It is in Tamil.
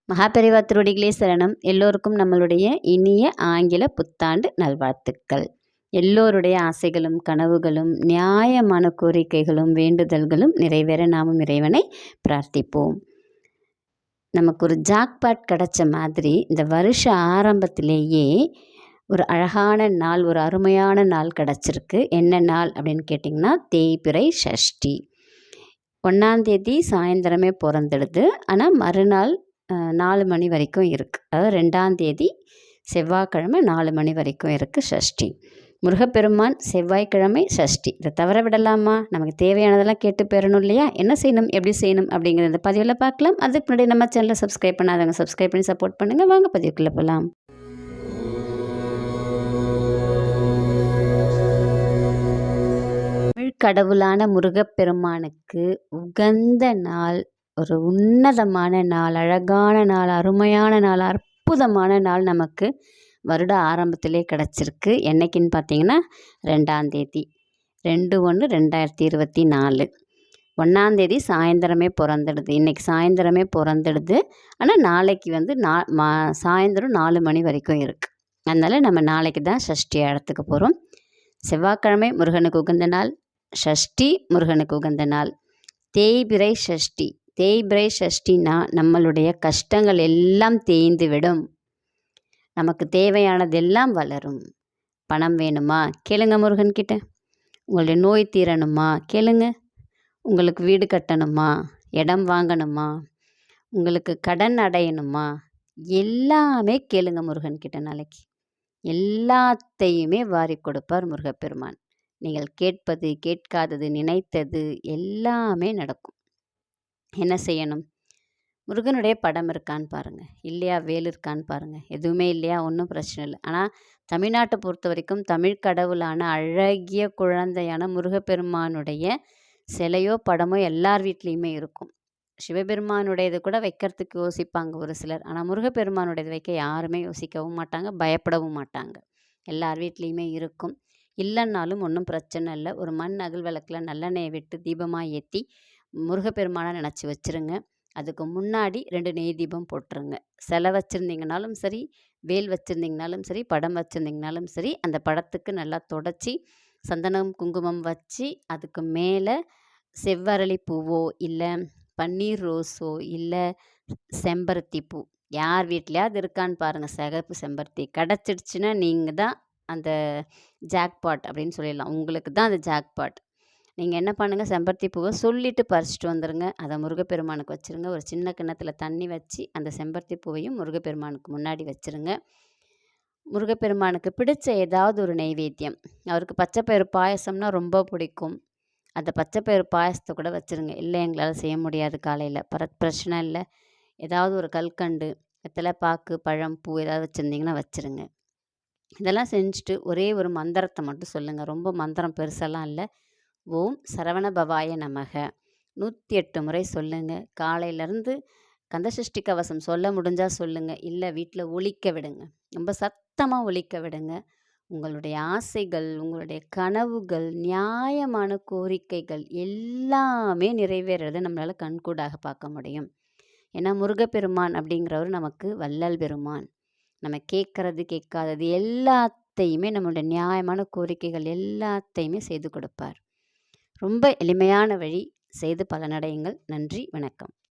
மகாபெரிவா திருவடிகளே சரணம். எல்லோருக்கும் நம்மளுடைய இனிய ஆங்கில புத்தாண்டு நல்வாழ்த்துக்கள். எல்லோருடைய ஆசைகளும் கனவுகளும் நியாயமான கோரிக்கைகளும் வேண்டுதல்களும் நிறைவேற நாமும் இறைவனை பிரார்த்திப்போம். நமக்கு ஒரு ஜாக்பாட் கிடைச்ச மாதிரி இந்த வருஷ ஆரம்பத்திலேயே ஒரு அழகான நாள், ஒரு அருமையான நாள் கிடச்சிருக்கு. என்ன நாள் அப்படின்னு கேட்டிங்கன்னா, தேய்பிறை சஷ்டி. 1ஆம் தேதி சாயந்தரமே பிறந்துடுது. ஆனால் மறுநாள் 4 மணி வரைக்கும் இருக்குது. அதாவது 2ஆம் தேதி செவ்வாய்க்கிழமை 4 மணி வரைக்கும் இருக்குது சஷ்டி. முருகப்பெருமான் செவ்வாய்க்கிழமை சஷ்டி. இதை தவற விடலாமா? நமக்கு தேவையானதெல்லாம் கேட்டு பெறணும் இல்லையா? என்ன செய்யணும், எப்படி செய்யணும் அப்படிங்கிற இந்த பதிவில் பார்க்கலாம். அதுக்கு முன்னாடி நம்ம சேனலை சப்ஸ்கிரைப் பண்ணாதவங்க சப்ஸ்கிரைப் பண்ணி சப்போர்ட் பண்ணுங்கள். வாங்க பதிவுக்குள்ளே போகலாம். கடவுளான முருகப்பெருமானுக்கு உகந்த நாள், ஒரு உன்னதமான நாள், அழகான நாள், அருமையான நாள், அற்புதமான நாள் நமக்கு வருட ஆரம்பத்திலே கிடச்சிருக்கு. என்னைக்குன்னு பார்த்தீங்கன்னா 2ஆம் தேதி 2/1/2024. 1ஆம் தேதி சாயந்தரமே பிறந்துடுது. இன்றைக்கி சாயந்தரமே பிறந்துடுது. ஆனால் நாளைக்கு வந்து சாயந்தரம் 4 மணி வரைக்கும் இருக்குது. அதனால் நம்ம நாளைக்கு தான் சஷ்டி இடத்துக்கு போகிறோம். செவ்வாய்க்கிழமை முருகனுக்கு உகந்த நாள், ஷஷ்டி முருகனுக்கு உகந்த நாள். தேய்பிறை சஷ்டி. தேய்பிறை சஷ்டினா நம்மளுடைய கஷ்டங்கள் எல்லாம் தேய்ந்து விடும். நமக்கு தேவையானதெல்லாம் வளரும். பணம் வேணுமா? கேளுங்க முருகன்கிட்ட. உங்களுடைய நோய் தீரணுமா? கேளுங்க. உங்களுக்கு வீடு கட்டணுமா? இடம் வாங்கணுமா? உங்களுக்கு கடன் அடையணுமா? எல்லாமே கேளுங்க முருகன்கிட்ட. நாளைக்கு எல்லாத்தையுமே வாரி கொடுப்பார் முருகப்பெருமான். நீங்கள் கேட்பது, கேட்காதது, நினைத்தது எல்லாமே நடக்கும். என்ன செய்யணும்? முருகனுடைய படம் இருக்கான்னு பாருங்கள். இல்லையா? வேல் இருக்கான்னு பாருங்கள். எதுவுமே இல்லையா? ஒன்றும் பிரச்சனை இல்லை. ஆனால் தமிழ்நாட்டை பொறுத்த வரைக்கும் தமிழ் கடவுளான அழகிய குழந்தையான முருகப்பெருமானுடைய சிலையோ படமோ எல்லார் வீட்லேயுமே இருக்கும். சிவபெருமானுடையது கூட வைக்கிறதுக்கு யோசிப்பாங்க ஒரு சிலர். ஆனால் முருகப்பெருமானுடையது வைக்க யாருமே யோசிக்கவும் மாட்டாங்க, பயப்படவும் மாட்டாங்க. எல்லார் வீட்லேயுமே இருக்கும். இல்லைன்னாலும் ஒன்றும் பிரச்சனை இல்லை. ஒரு மண் அகல் விளக்கில் நல்லெண்ணெயை விட்டு தீபமாக ஏற்றி முருகப்பெருமானை நினச்சி வச்சுருங்க. அதுக்கு முன்னாடி 2 நெய் தீபம் போட்டுருங்க. சிலை வச்சுருந்தீங்கனாலும் சரி, வேல் வச்சுருந்தீங்கனாலும் சரி, படம் வச்சுருந்தீங்கனாலும் சரி, அந்த படத்துக்கு நல்லா தொடச்சி சந்தனம் குங்குமம் வச்சு அதுக்கு மேலே செவ்வரளி பூவோ இல்லை பன்னீர் ரோஸோ இல்லை செம்பருத்தி பூ, யார் வீட்லையாவது இருக்கான்னு பாருங்கள். சிகப்பு செம்பருத்தி கிடச்சிடுச்சுன்னா நீங்கள் தான் அந்த ஜாக்பாட் அப்படின்னு சொல்லிடலாம். உங்களுக்கு தான் அந்த ஜாக்பாட். நீங்கள் என்ன பண்ணுங்கள், செம்பருத்தி பூவை சொல்லிவிட்டு பறிச்சிட்டு வந்துடுங்க. அதை முருகப்பெருமானுக்கு வச்சுருங்க. ஒரு சின்ன கிண்ணத்தில் தண்ணி வச்சு அந்த செம்பருத்தி பூவையும் முருகப்பெருமானுக்கு முன்னாடி வச்சுருங்க. முருகப்பெருமானுக்கு பிடிச்ச ஏதாவது ஒரு நெய்வேத்தியம், அவருக்கு பச்சைப்பயிறு பாயசம்னா ரொம்ப பிடிக்கும். அந்த பச்சைப்பயிறு பாயசத்தை கூட வச்சுருங்க. இல்லை எங்களால் செய்ய முடியாது காலையில், பிரச்சனை இல்லை. ஏதாவது ஒரு கல்கண்டு, வெத்தலை பாக்கு, பழம், பூ ஏதாவது வச்சுருந்தீங்கன்னா வச்சுருங்க. இதெல்லாம் செஞ்சுட்டு ஒரே ஒரு மந்திரத்தை மட்டும் சொல்லுங்கள். ரொம்ப மந்திரம் பெருசெல்லாம் இல்லை. ஓம் சரவண பவாய நமக 108 முறை சொல்லுங்கள். காலையிலேருந்து கந்தசஷ்டி கவசம் சொல்ல முடிஞ்சால் சொல்லுங்கள். இல்லை வீட்டில் ஒலிக்க விடுங்க, ரொம்ப சத்தமாக ஒலிக்க விடுங்க. உங்களுடைய ஆசைகள், உங்களுடைய கனவுகள், நியாயமான கோரிக்கைகள் எல்லாமே நிறைவேறது நம்மளால் கண்கூடாக பார்க்க முடியும். ஏன்னா முருகப்பெருமான் அப்படிங்கிறவர் நமக்கு வள்ளல் பெருமான். நம்ம கேட்குறது கேட்காதது எல்லாத்தையுமே, நம்மளுடைய நியாயமான கோரிக்கைகள் எல்லாத்தையுமே செய்து கொடுப்பார். ரொம்ப எளிமையான வழி, செய்து பலனடையுங்கள். நன்றி, வணக்கம்.